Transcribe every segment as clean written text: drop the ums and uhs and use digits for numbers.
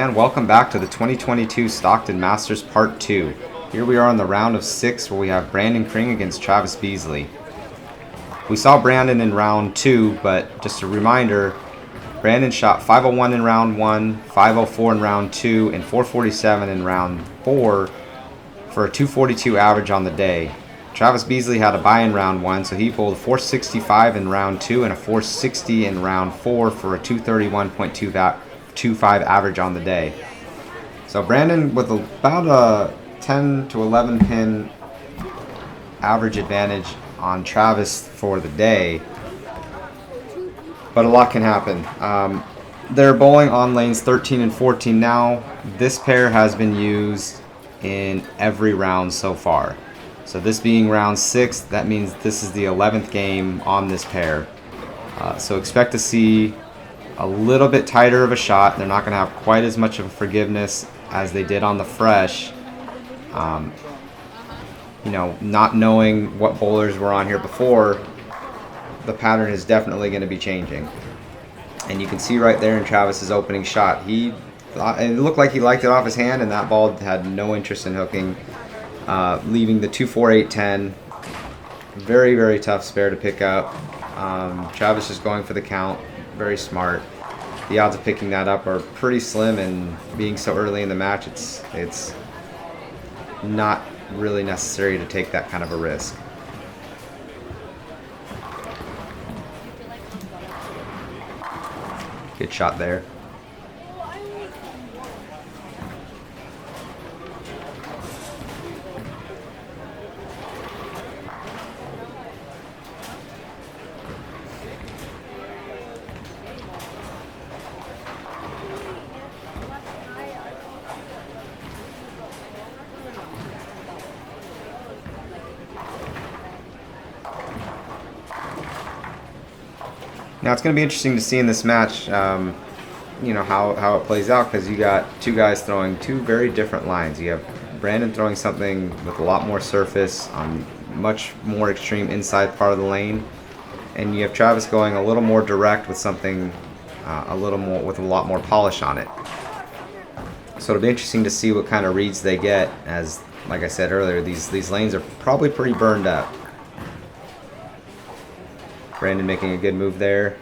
And welcome back to the 2022 Stockton Masters Part 2. Here we are on the round of 6 where we have Brandon Kring against Travis Beasley. We saw Brandon in round 2, but just a reminder, Brandon shot 501 in round 1, 504 in round 2, and 447 in round 4 for a 242 average on the day. Travis Beasley had a bye in round 1, so he bowled 465 in round 2 and a 460 in round 4 for a 231.25 average on the day. So Brandon with about a 10 to 11 pin average advantage on Travis for the day, but a lot can happen. They're bowling on lanes 13 and 14 now. This pair has been used in every round so far. So this being round 6, that means this is the 11th game on this pair. So expect to see a little bit tighter of a shot. They're not going to have quite as much of a forgiveness as they did on the fresh. Not knowing what bowlers were on here before, the pattern is definitely going to be changing. And you can see right there in Travis's opening shot, it looked like he liked it off his hand, and that ball had no interest in hooking, leaving the 2-4-8-10. Very, very tough spare to pick up. Travis just going for the count. Very smart. The odds of picking that up are pretty slim, and being so early in the match, it's not really necessary to take that kind of a risk. Good shot there. Now it's going to be interesting to see in this match, how it plays out, because you got two guys throwing two very different lines. You have Brandon throwing something with a lot more surface on much more extreme inside part of the lane, and you have Travis going a little more direct with something a lot more polish on it. So it'll be interesting to see what kind of reads they get, as like I said earlier, these lanes are probably pretty burned up. Brandon making a good move there.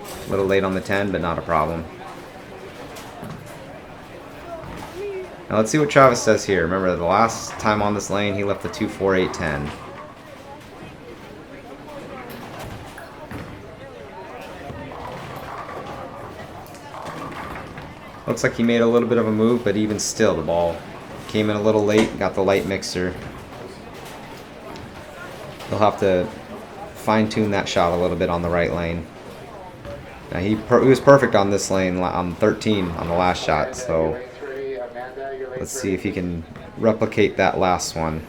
A little late on the 10, but not a problem. Now let's see what Travis says here. Remember, the last time on this lane, he left the 2-4-8-10. Looks like he made a little bit of a move, but even still, the ball came in a little late, got the light mixer. He'll have to fine-tune that shot a little bit on the right lane. Now he was perfect on this lane on 13 on the last shot, so let's see if he can replicate that last one.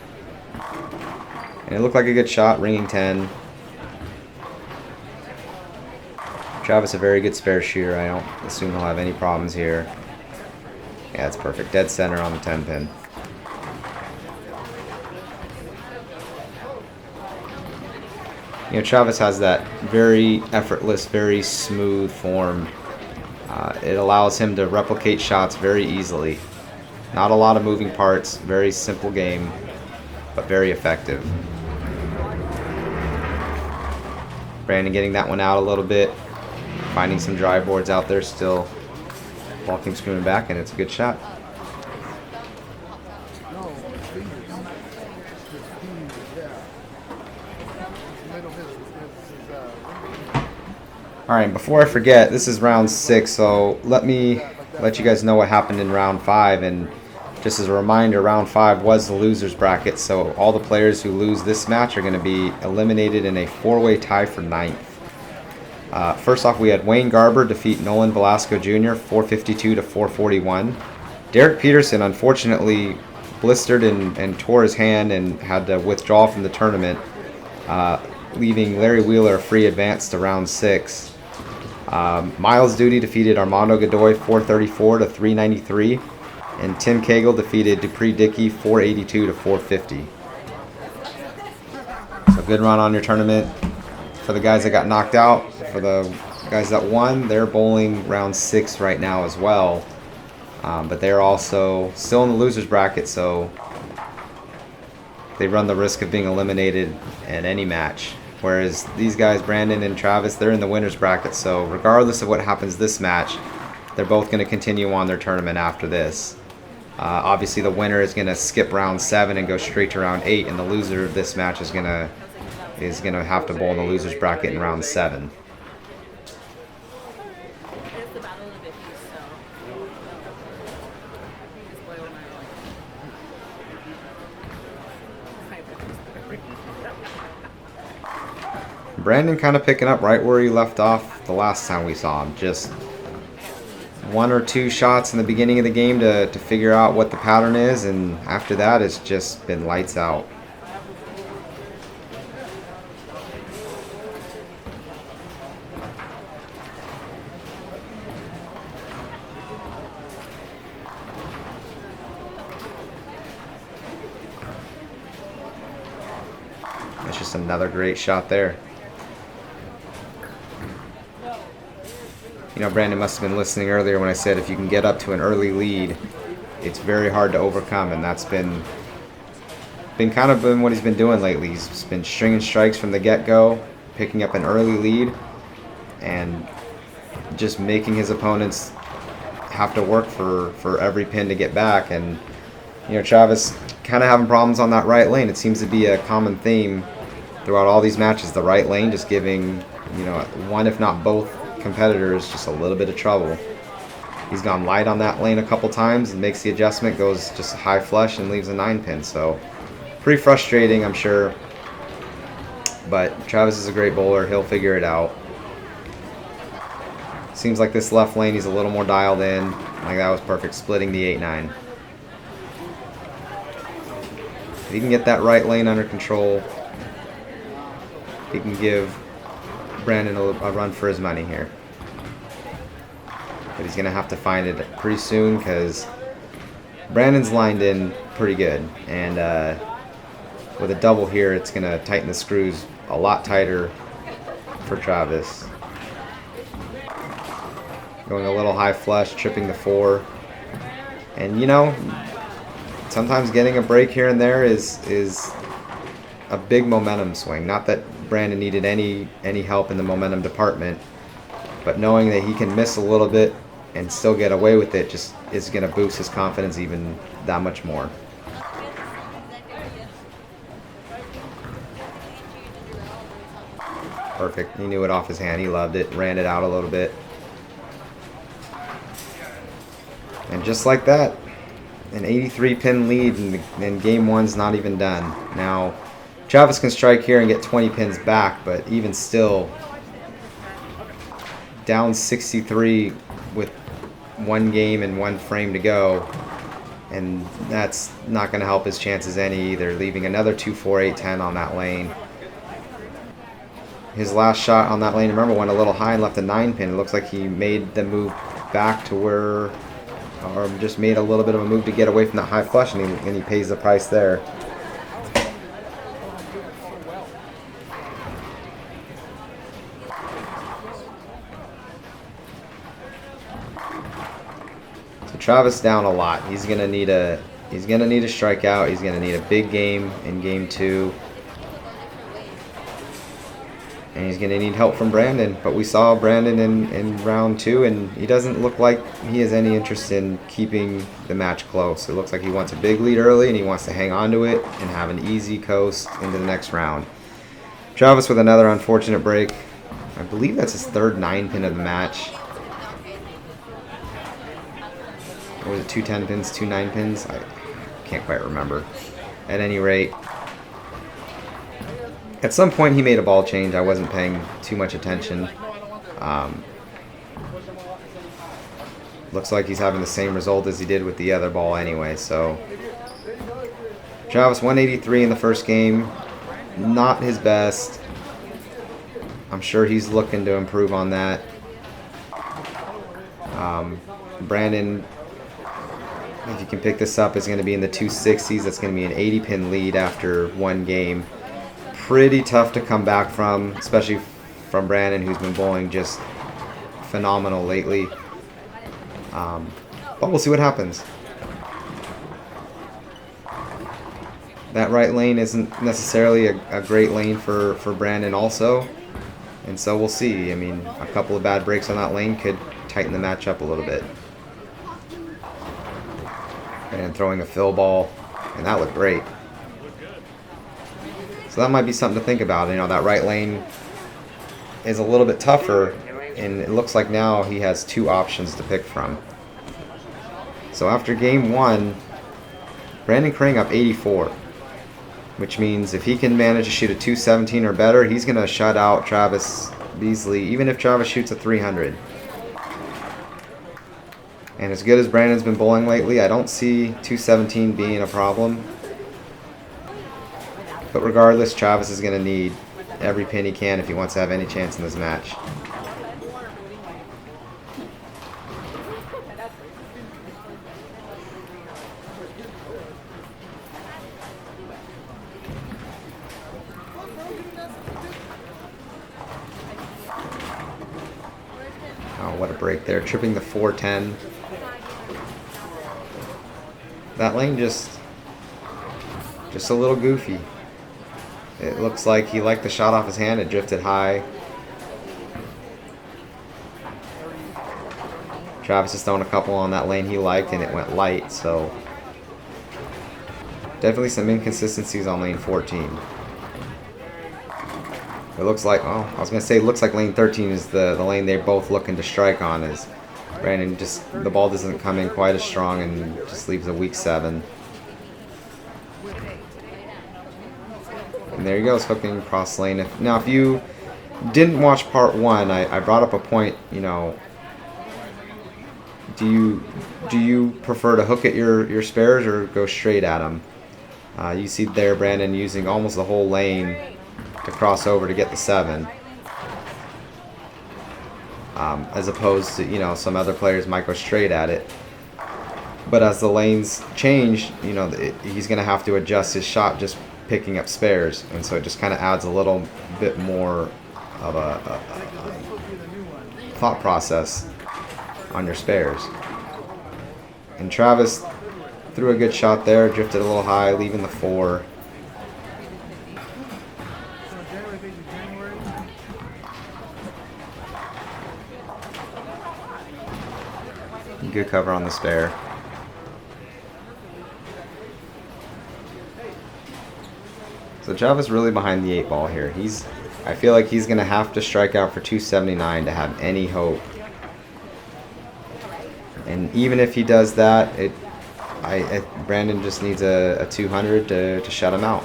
And it looked like a good shot, ringing 10. Travis a very good spare shooter. I don't assume he'll have any problems here. Yeah, it's perfect. Dead center on the 10 pin. Travis has that very effortless, very smooth form. It allows him to replicate shots very easily. Not a lot of moving parts, very simple game, but very effective. Brandon getting that one out a little bit, finding some dry boards out there still. Ball keeps coming back, and it's a good shot. Alright, before I forget, this is round 6, so let me let you guys know what happened in round 5. And just as a reminder, round 5 was the loser's bracket, so all the players who lose this match are going to be eliminated in a 4-way tie for 9th. First off, we had Wayne Garber defeat Nolan Velasco Jr. 452 to 441. Derek Peterson unfortunately blistered and tore his hand and had to withdraw from the tournament, leaving Larry Wheeler a free advance to round 6. Miles Duty defeated Armando Godoy 434 to 393, and Tim Cagle defeated Dupree Dickey 482 to 450. So good run on your tournament. For the guys that got knocked out, for the guys that won, they're bowling round 6 right now as well. But they're also still in the losers bracket, so they run the risk of being eliminated in any match. Whereas these guys, Brandon and Travis, they're in the winners bracket, so regardless of what happens this match, they're both going to continue on their tournament after this. Obviously, the winner is going to skip round 7 and go straight to round 8, and the loser of this match is going to have to bowl in the losers bracket in round 7. Brandon kind of picking up right where he left off the last time we saw him. Just 1 or 2 shots in the beginning of the game to figure out what the pattern is, and after that it's just been lights out. That's just another great shot there. You know, Brandon must have been listening earlier when I said if you can get up to an early lead, it's very hard to overcome, and that's been kind of what he's been doing lately. He's been stringing strikes from the get-go, picking up an early lead, and just making his opponents have to work for every pin to get back. And you know, Travis kind of having problems on that right lane. It seems to be a common theme throughout all these matches. The right lane just giving, you know, one if not both competitors just a little bit of trouble. He's gone light on that lane a couple times and makes the adjustment, goes just a high flush and leaves a 9-pin. So pretty frustrating, I'm sure. But Travis is a great bowler. He'll figure it out. Seems like this left lane he's a little more dialed in. Like that was perfect, splitting the 8-9. If he can get that right lane under control, he can give Brandon a run for his money here. But he's going to have to find it pretty soon because Brandon's lined in pretty good. And with a double here, it's going to tighten the screws a lot tighter for Travis. Going a little high flush, tripping the 4. And, you know, sometimes getting a break here and there is a big momentum swing. Not that Brandon needed any help in the momentum department, but knowing that he can miss a little bit and still get away with it just is going to boost his confidence even that much more. Perfect. He knew it off his hand. He loved it. Ran it out a little bit. And just like that, an 83-pin lead, and game 1's not even done. Now, Travis can strike here and get 20 pins back, but even still, down 63 with 1 game and 1 frame to go, and that's not going to help his chances any either, leaving another 2, 4, 8, 10 on that lane. His last shot on that lane, remember, went a little high and left a 9-pin. It looks like he made the move back to where, or just made a little bit of a move to get away from that high flush, and he pays the price there. Travis down a lot. He's gonna need a strikeout. He's gonna need a big game in game 2, and he's gonna need help from Brandon. But we saw Brandon in round 2, and he doesn't look like he has any interest in keeping the match close. It looks like he wants a big lead early, and he wants to hang on to it and have an easy coast into the next round. Travis with another unfortunate break. I believe that's his 3rd 9-pin of the match. Or was it 2 10-pins, 2 9-pins? I can't quite remember. At any rate, at some point he made a ball change. I wasn't paying too much attention. Looks like he's having the same result as he did with the other ball anyway. So Travis 183 in the first game. Not his best. I'm sure he's looking to improve on that. Brandon, if you can pick this up, is going to be in the 260s. That's going to be an 80-pin lead after 1 game. Pretty tough to come back from, especially from Brandon, who's been bowling just phenomenal lately. But we'll see what happens. That right lane isn't necessarily a great lane for Brandon also. And so we'll see. I mean, a couple of bad breaks on that lane could tighten the match up a little bit. And throwing a fill ball, and that looked great. So that might be something to think about. You know, that right lane is a little bit tougher, and it looks like now he has two options to pick from. So after game one, Brandon Kring up 84, which means if he can manage to shoot a 217 or better, he's going to shut out Travis Beasley, even if Travis shoots a 300. And as good as Brandon's been bowling lately, I don't see 217 being a problem. But regardless, Travis is going to need every pin he can if he wants to have any chance in this match. Oh, what a break there. Tripping the 410. That lane just a little goofy. It looks like he liked the shot off his hand. It drifted high. Travis is throwing a couple on that lane he liked, and it went light. So definitely some inconsistencies on lane 14. It looks like, oh, I was going to say it looks like lane 13 is the lane they're both looking to strike on, as Brandon the ball doesn't come in quite as strong and just leaves a weak 7. And there he goes, hooking cross lane. Now, if you didn't watch part 1, I brought up a point, you know, do you prefer to hook at your spares or go straight at them? You see there Brandon using almost the whole lane to cross over to get the 7. As opposed to, you know, some other players might go straight at it. But as the lanes change, you know, he's going to have to adjust his shot just picking up spares, and so it just kind of adds a little bit more of a thought process on your spares. And Travis threw a good shot there, drifted a little high, leaving the 4. Good cover on the spare. So Travis really behind the 8 ball here. I feel like he's going to have to strike out for 279 to have any hope. And even if he does that, Brandon just needs a 200 to shut him out.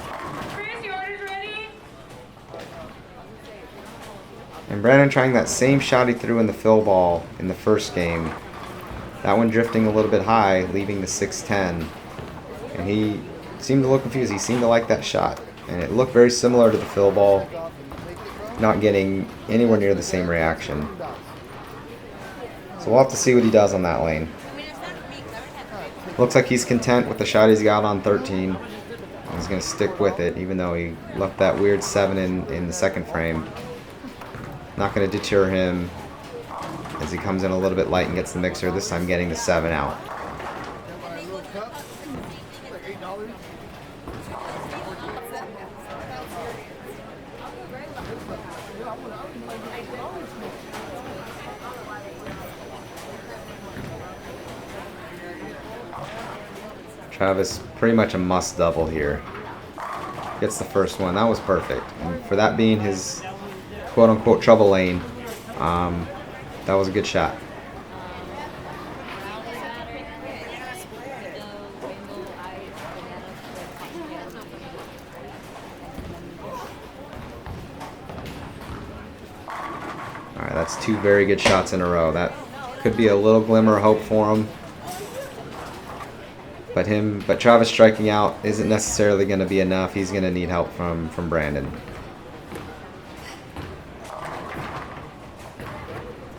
And Brandon trying that same shot he threw in the fill ball in the first game. That one drifting a little bit high, leaving the 610. And he seemed to look confused. He seemed to like that shot. And it looked very similar to the fill ball, not getting anywhere near the same reaction. So we'll have to see what he does on that lane. Looks like he's content with the shot he's got on 13. He's going to stick with it, even though he left that weird 7 in the second frame. Not going to deter him as he comes in a little bit light and gets the mixer, this time getting the 7 out. Travis, pretty much a must double here. Gets the first one. That was perfect. And for that being his quote-unquote trouble lane, that was a good shot. Alright, that's 2 very good shots in a row. That could be a little glimmer of hope for him. But Travis striking out isn't necessarily going to be enough. He's going to need help from Brandon.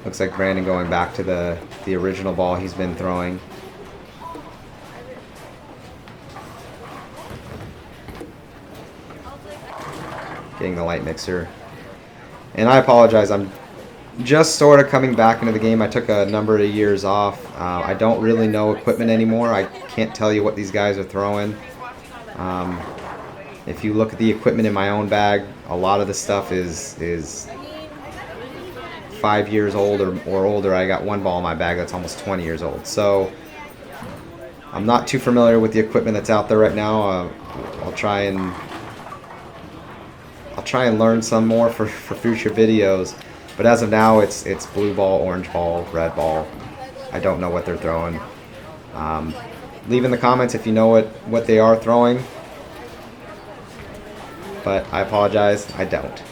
Looks like Brandon going back to the original ball he's been throwing. Getting the light mixer. And I apologize, I'm just sort of coming back into the game. I took a number of years off. I don't really know equipment anymore. I can't tell you what these guys are throwing. If you look at the equipment in my own bag, a lot of the stuff is 5 years old or older. I got one ball in my bag that's almost 20 years old. So I'm not too familiar with the equipment that's out there right now. I'll try and learn some more for future videos. But as of now, it's blue ball, orange ball, red ball. I don't know what they're throwing. Leave in the comments if you know what they are throwing. But I apologize, I don't.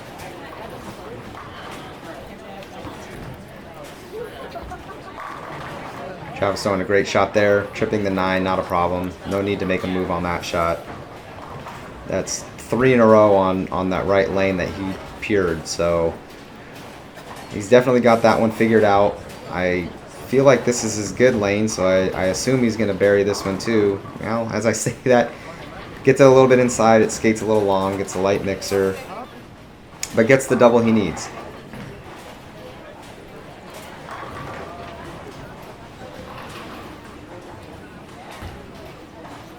Travis throwing a great shot there. Tripping the 9, not a problem. No need to make a move on that shot. That's 3 in a row on that right lane that he pured, so he's definitely got that one figured out. I feel like this is his good lane, so I assume he's going to bury this one too. Well, as I say that, gets it a little bit inside, it skates a little long, gets a light mixer, but gets the double he needs.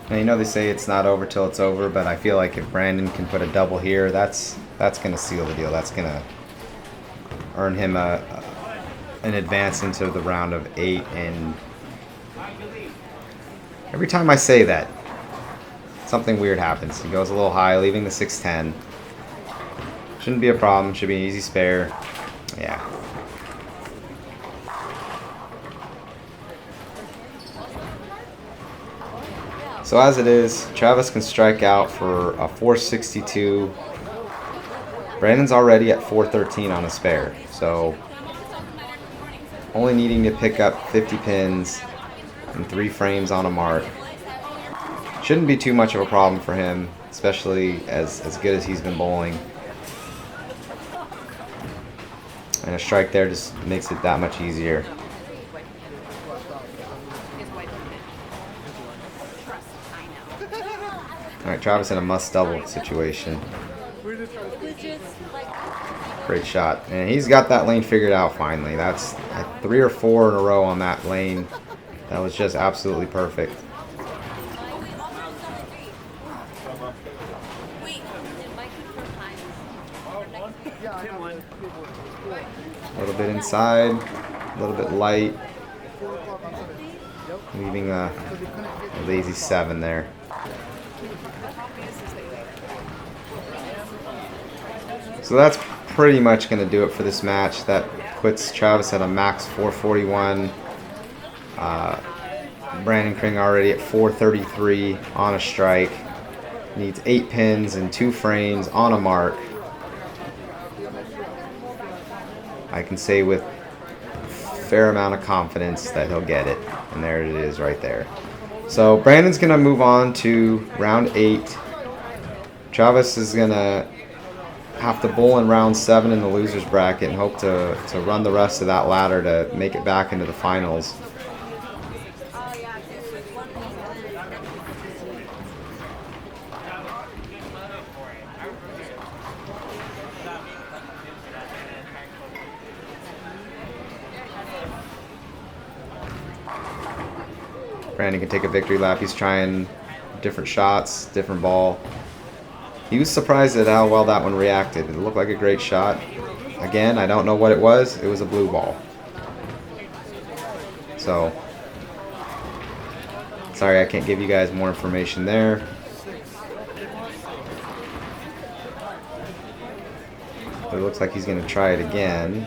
Now, you know they say it's not over till it's over, but I feel like if Brandon can put a double here, that's going to seal the deal. That's going to earn him an advance into the round of 8. And every time I say that, something weird happens. He goes a little high, leaving the 6-10. Shouldn't be a problem. Should be an easy spare. Yeah. So as it is, Travis can strike out for a 462. Brandon's already at 413 on a spare. So only needing to pick up 50 pins and 3 frames on a mark. Shouldn't be too much of a problem for him, especially as good as he's been bowling. And a strike there just makes it that much easier. Alright, Travis in a must double situation. Great shot. And he's got that lane figured out finally. That's 3 or 4 in a row on that lane. That was just absolutely perfect. A little bit inside, a little bit light. Leaving a lazy 7 there. So that's pretty much going to do it for this match. That puts Travis at a max 441. Brandon Kring already at 433 on a strike. Needs 8 pins and 2 frames on a mark. I can say with a fair amount of confidence that he'll get it. And there it is right there. So Brandon's going to move on to round 8. Travis is going to have to bowl in round 7 in the loser's bracket and hope to run the rest of that ladder to make it back into the finals. Brandon can take a victory lap. He's trying different shots, different ball. He was surprised at how well that one reacted. It looked like a great shot. Again, I don't know what it was. It was a blue ball. So, sorry I can't give you guys more information there. But it looks like he's going to try it again.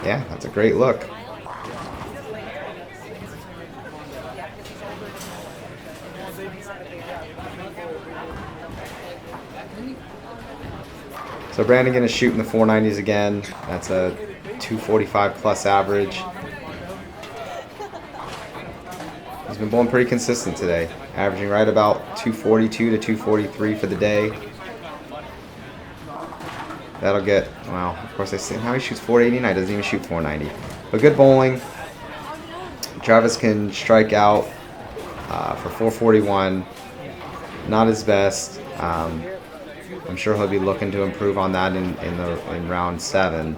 Yeah, that's a great look. So Brandon going to shoot in the 490s again. That's a 245 plus average. He's been bowling pretty consistent today, averaging right about 242 to 243 for the day. That'll get, well, of course I say how he shoots 489, doesn't even shoot 490. But good bowling. Travis can strike out for 441. Not his best. I'm sure he'll be looking to improve on that in round 7.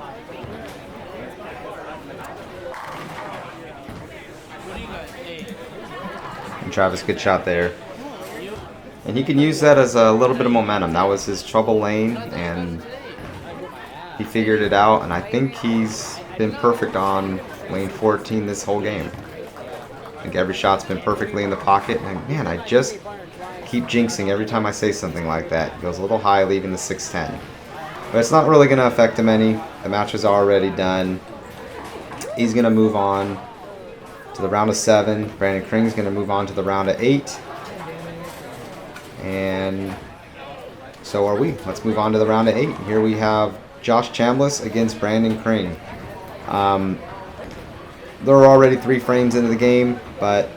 And Travis, good shot there. And he can use that as a little bit of momentum. That was his trouble lane, and he figured it out. And I think he's been perfect on lane 14 this whole game. I think every shot's been perfectly in the pocket. And man, I just keep jinxing every time I say something like that. It goes a little high, leaving the 610. But it's not really going to affect him any. The match is already done. He's going to move on to the round of 7. Brandon Kring's going to move on to the round of 8. And so are we. Let's move on to the round of 8. Here we have Josh Chambliss against Brandon Kring. There are already 3 frames into the game, but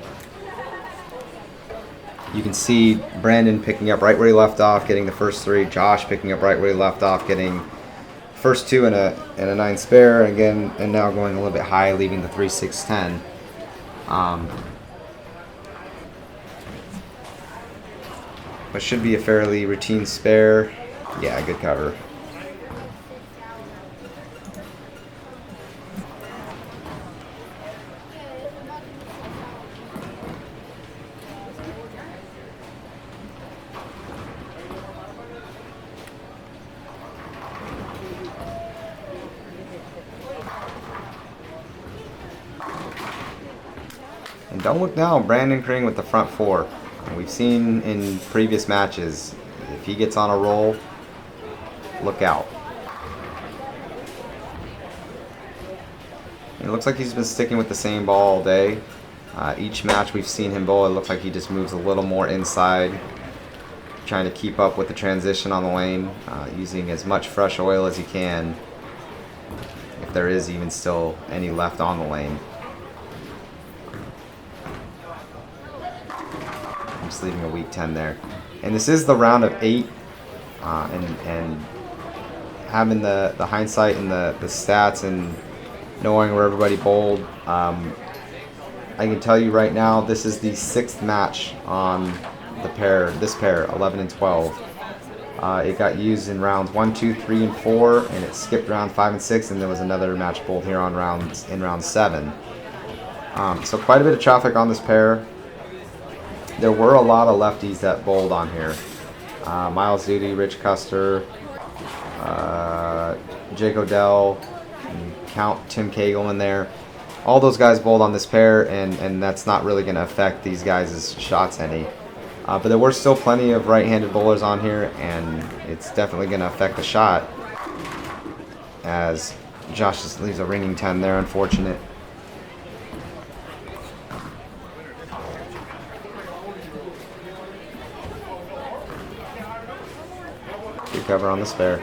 you can see Brandon picking up right where he left off, getting the first 3. Josh picking up right where he left off, getting first 2 and a 9 spare, again, and now going a little bit high, leaving the 3 610. But should be a fairly routine spare. Yeah, good cover. And don't look now, Brandon Kring with the front 4. And we've seen in previous matches, if he gets on a roll, look out. And it looks like he's been sticking with the same ball all day. Each match we've seen him bowl, it looks like he just moves a little more inside, trying to keep up with the transition on the lane, using as much fresh oil as he can, if there is even still any left on the lane. Just leaving a weak 10 there. And this is the round of 8, and having the hindsight and the stats and knowing where everybody bowled, I can tell you right now this is the 6th match on this pair 11 and 12. It got used in rounds 1, 2, 3, and 4, and it skipped round 5 and 6, and there was another match bowled here on round 7. So quite a bit of traffic on this pair. There were a lot of lefties that bowled on here. Miles Duty, Rich Custer, Jake Odell, count Tim Cagle in there. All those guys bowled on this pair, and that's not really going to affect these guys' shots any. But there were still plenty of right-handed bowlers on here, and it's definitely going to affect the shot. As Josh just leaves a ringing 10 there, unfortunate. Good cover on the spare.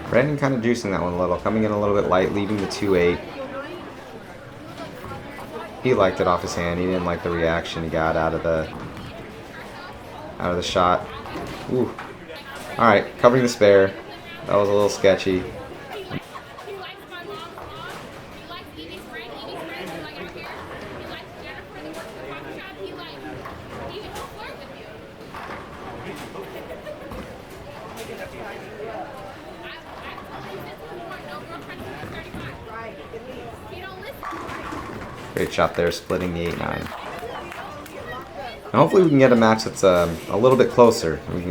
Brandon kind of juicing that one a little, coming in a little bit light, leaving the 2-8. He liked it off his hand. He didn't like the reaction he got out of the shot. Ooh. All right, covering the spare. That was a little sketchy. Great shot there, splitting the 8-9. And hopefully we can get a match that's a little bit closer. We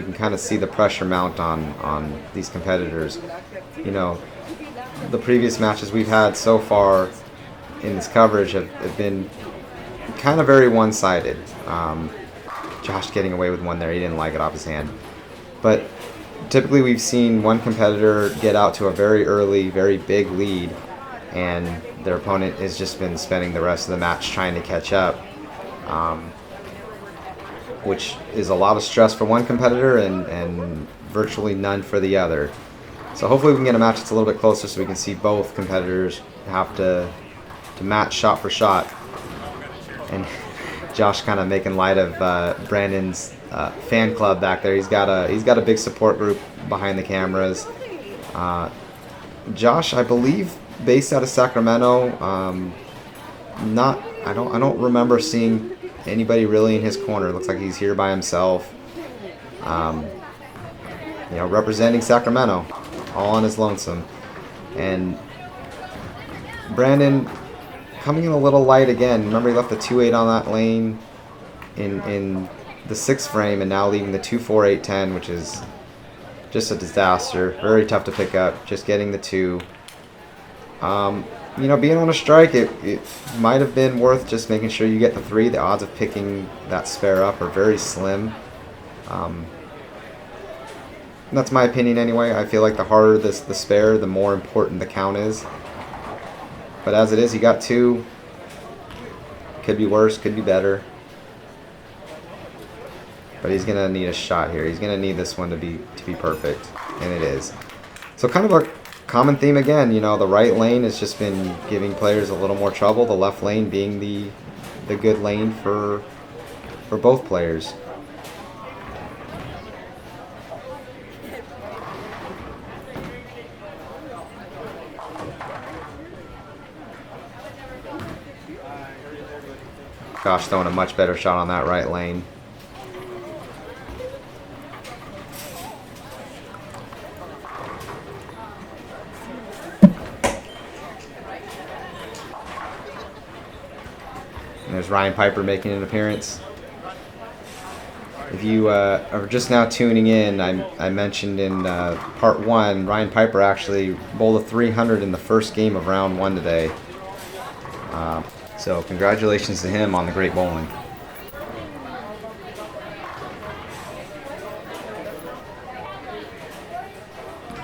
can kind of see the pressure mount on these competitors. You know, the previous matches we've had so far in this coverage have been kind of very one-sided. Josh getting away with one there, he didn't like it off his hand. But typically we've seen one competitor get out to a very early, very big lead, and their opponent has just been spending the rest of the match trying to catch up, which is a lot of stress for one competitor and virtually none for the other. So hopefully we can get a match that's a little bit closer so we can see both competitors have to match shot for shot. And Josh kind of making light of Brandon's fan club back there. He's got a big support group behind the cameras. Josh, I believe, based out of Sacramento. I don't remember seeing anybody really in his corner. It looks like he's here by himself. Representing Sacramento, all on his lonesome. And Brandon coming in a little light again. Remember, he left the 2-8 on that lane in the 6th frame, and now leaving the 2-4-8-10, which is just a disaster. Very tough to pick up. Just getting the 2. Being on a strike, it might have been worth just making sure you get the 3. The odds of picking that spare up are very slim. That's my opinion anyway. I feel like the harder the spare, the more important the count is. But as it is, you got 2. Could be worse, could be better. But he's going to need a shot here. He's going to need this one to be perfect. And it is. So kind of a common theme again. The right lane has just been giving players a little more trouble. The left lane being the good lane for both players. Gosh, throwing a much better shot on that right lane. And there's Ryan Piper making an appearance. If you are just now tuning in, I mentioned in part 1, Ryan Piper actually bowled a 300 in the first game of round 1 today. So congratulations to him on the great bowling.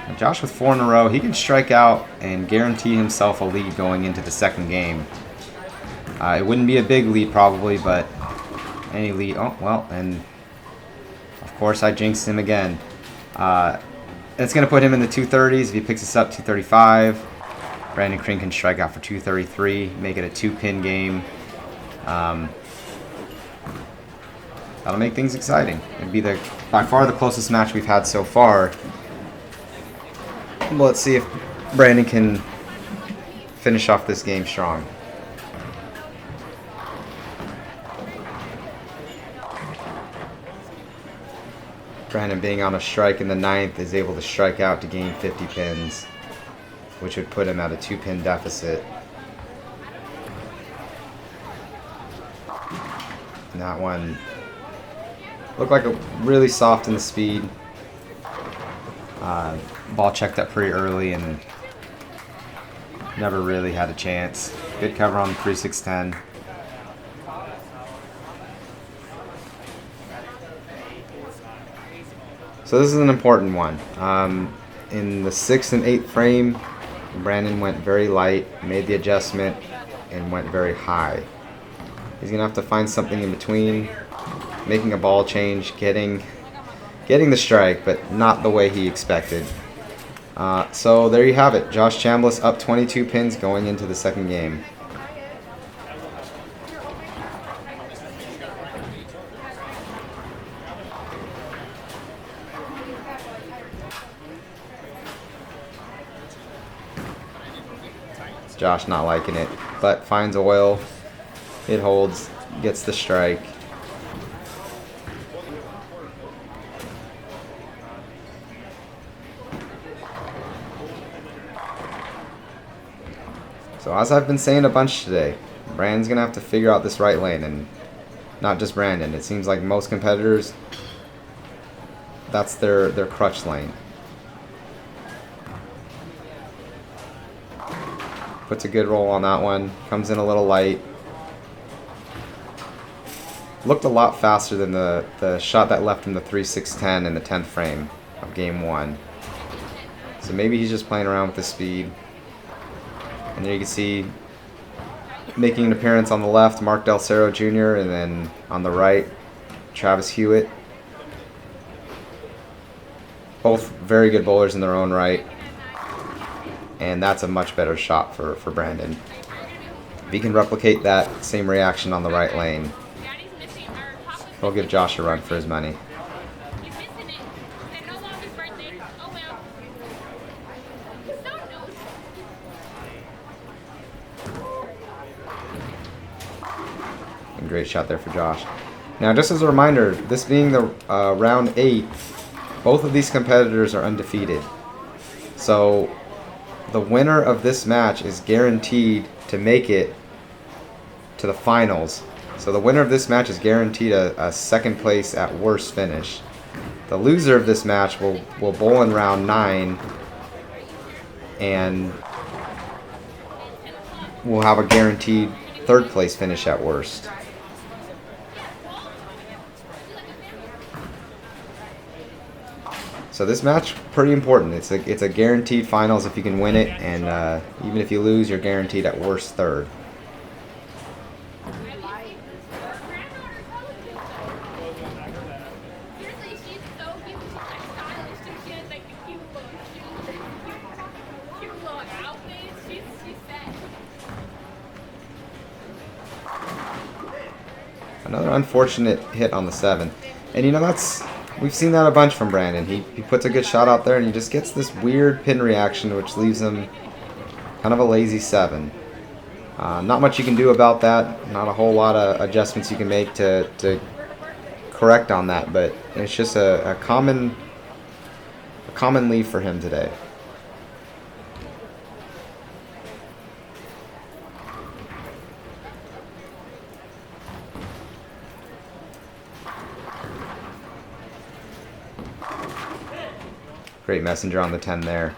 And Josh with 4 in a row, he can strike out and guarantee himself a lead going into the second game. It wouldn't be a big lead probably, but any lead. Oh, well, and of course I jinxed him again. It's going to put him in the 230s. If he picks this up, 235. Brandon Kring can strike out for 233, make it a 2-pin game. That'll make things exciting. It'd be by far the closest match we've had so far. Well, let's see if Brandon can finish off this game strong. Brandon, being on a strike in the 9th, is able to strike out to gain 50 pins, which would put him at a 2-pin deficit. And that one looked like a really soft in the speed. Ball checked up pretty early and never really had a chance. Good cover on the 3-6-10. So this is an important one. In the 6th and 8th frame, Brandon went very light, made the adjustment, and went very high. He's going to have to find something in between, making a ball change, getting the strike, but not the way he expected. So there you have it. Josh Chambliss up 22 pins going into the second game. Josh not liking it, but finds oil. It holds, gets the strike. So as I've been saying a bunch today, Brandon's going to have to figure out this right lane, and not just Brandon. It seems like most competitors, that's their crutch lane. Puts a good roll on that one. Comes in a little light. Looked a lot faster than the shot that left him the 3-6-10 in the 10th frame of game 1. So maybe he's just playing around with the speed. And there you can see, making an appearance on the left, Mark Del Cerro Jr., and then on the right, Travis Hewitt. Both very good bowlers in their own right. And that's a much better shot for Brandon. If he can replicate that same reaction on the right lane, he'll give Josh a run for his money. And great shot there for Josh. Now, just as a reminder, this being the round 8, both of these competitors are undefeated. So the winner of this match is guaranteed to make it to the finals. So the winner of this match is guaranteed a second place at worst finish. The loser of this match will bowl in round 9 and will have a guaranteed third place finish at worst. So this match, pretty important. It's a guaranteed finals if you can win it, and even if you lose, you're guaranteed at worst third. Another unfortunate hit on the 7. And you know, we've seen that a bunch from Brandon. He puts a good shot out there and he just gets this weird pin reaction which leaves him kind of a lazy 7. Not much you can do about that. Not a whole lot of adjustments you can make to correct on that, but it's just a common leave for him today. Great messenger on the 10 there.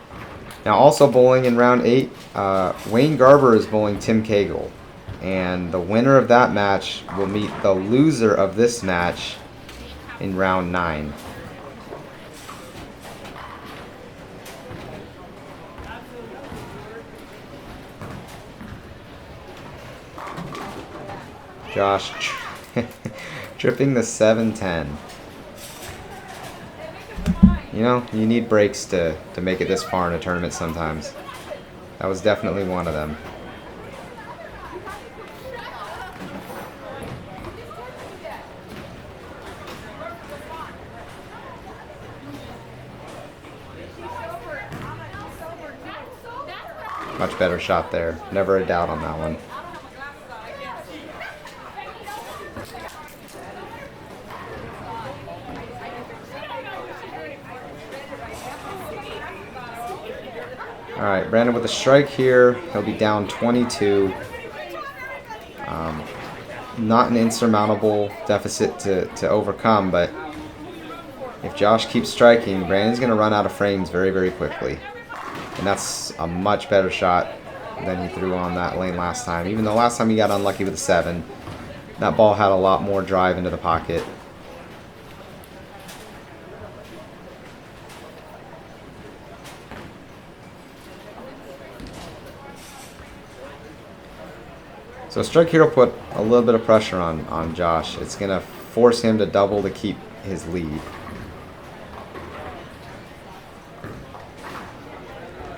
Now also bowling in round 8, Wayne Garber is bowling Tim Cagle. And the winner of that match will meet the loser of this match in round 9. Josh tripping the 7-10. You know, you need breaks to make it this far in a tournament sometimes. That was definitely one of them. Much better shot there. Never a doubt on that one. Alright, Brandon with a strike here. He'll be down 22. Not an insurmountable deficit to overcome, but if Josh keeps striking, Brandon's going to run out of frames very, very quickly. And that's a much better shot than he threw on that lane last time. Even though last time he got unlucky with a 7, that ball had a lot more drive into the pocket. So a strike here will put a little bit of pressure on Josh. It's going to force him to double to keep his lead.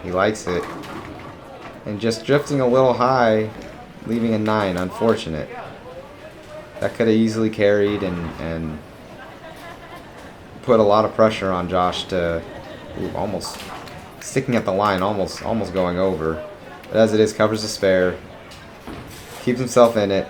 He likes it. And just drifting a little high, leaving a 9. Unfortunate. That could have easily carried and put a lot of pressure on Josh to almost sticking at the line, almost going over. But as it is, covers the spare. Keeps himself in it.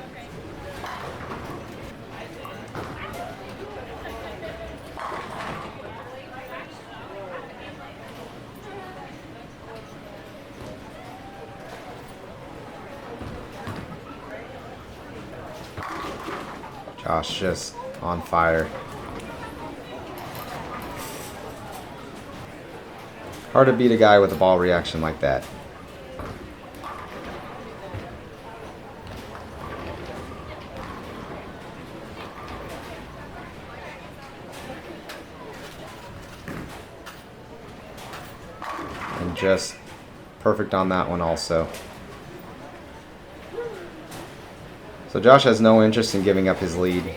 Josh just on fire. Hard to beat a guy with a ball reaction like that. And just perfect on that one also. So Josh has no interest in giving up his lead.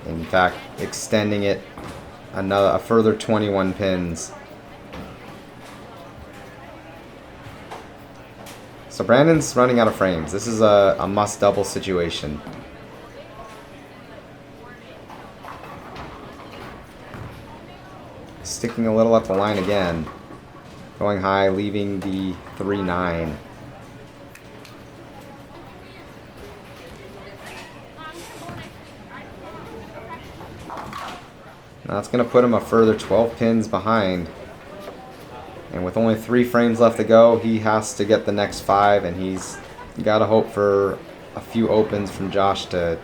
In fact, extending it a further 21 pins. So Brandon's running out of frames. This is a must double situation. Sticking a little up the line again. Going high, leaving the 3-9. Now that's going to put him a further 12 pins behind. And with only 3 frames left to go, he has to get the next 5, and he's got to hope for a few opens from Josh to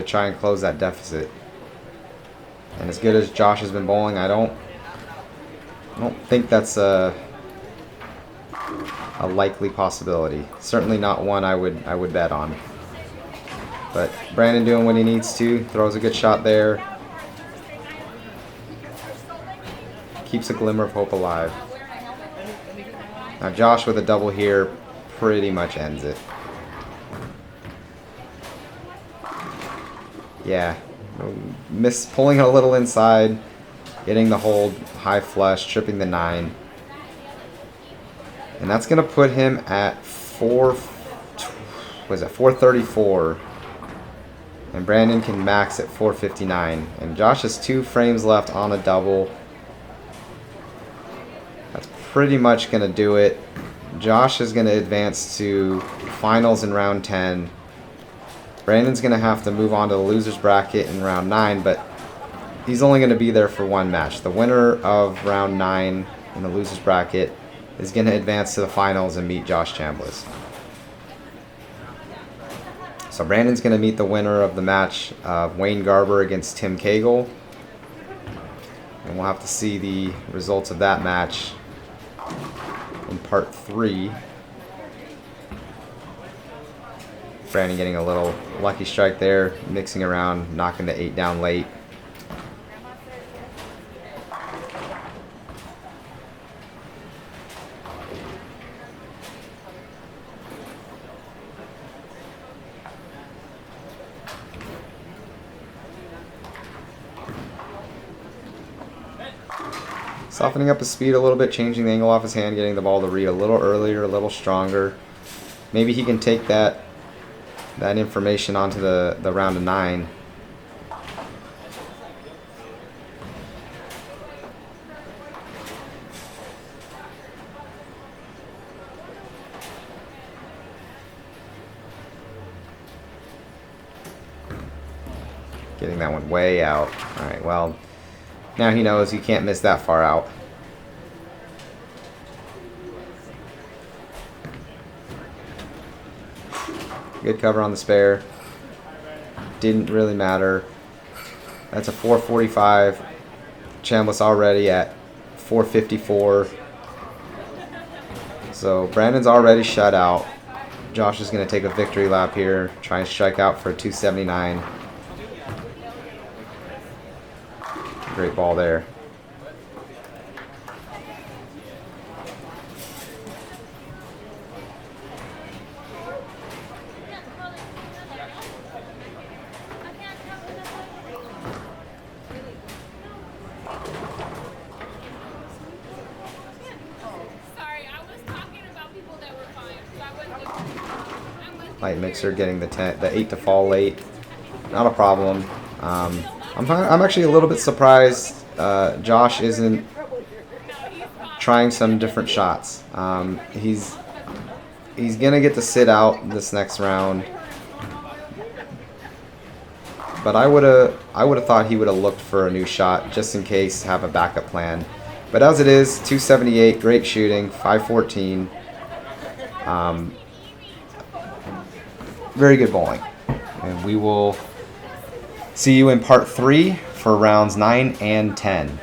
try and close that deficit. And as good as Josh has been bowling, I don't think that's a likely possibility. Certainly not one I would bet on. But Brandon doing what he needs to, throws a good shot there. Keeps a glimmer of hope alive. Now Josh with a double here pretty much ends it. Yeah, pulling it a little inside, getting the hold, high flush, tripping the 9. And that's going to put him at 434. And Brandon can max at 459. And Josh has 2 frames left on a double. That's pretty much going to do it. Josh is going to advance to finals in round 10. Brandon's going to have to move on to the loser's bracket in round 9, but he's only going to be there for 1 match. The winner of round 9 in the loser's bracket is going to advance to the finals and meet Josh Chambliss. So Brandon's going to meet the winner of the match, Wayne Garber against Tim Cagle. And we'll have to see the results of that match in part 3. Brandon getting a little lucky strike there, mixing around, knocking the 8 down late. Softening up his speed a little bit, changing the angle off his hand, getting the ball to read a little earlier, a little stronger. Maybe he can take that information onto the round of 9. Getting that one way out. Alright, well, now he knows he can't miss that far out. Good cover on the spare. Didn't really matter. That's a 445. Chambliss already at 454. So Brandon's already shut out. Josh is going to take a victory lap here. Try and strike out for a 279. Great ball there. Light mixer getting the 8 to fall late. Not a problem. I'm actually a little bit surprised Josh isn't trying some different shots. He's gonna get to sit out this next round, but I would have thought he would have looked for a new shot just in case, have a backup plan. But as it is, 278, great shooting, 514. Very good bowling, and we will see you in part 3 for rounds 9 and 10.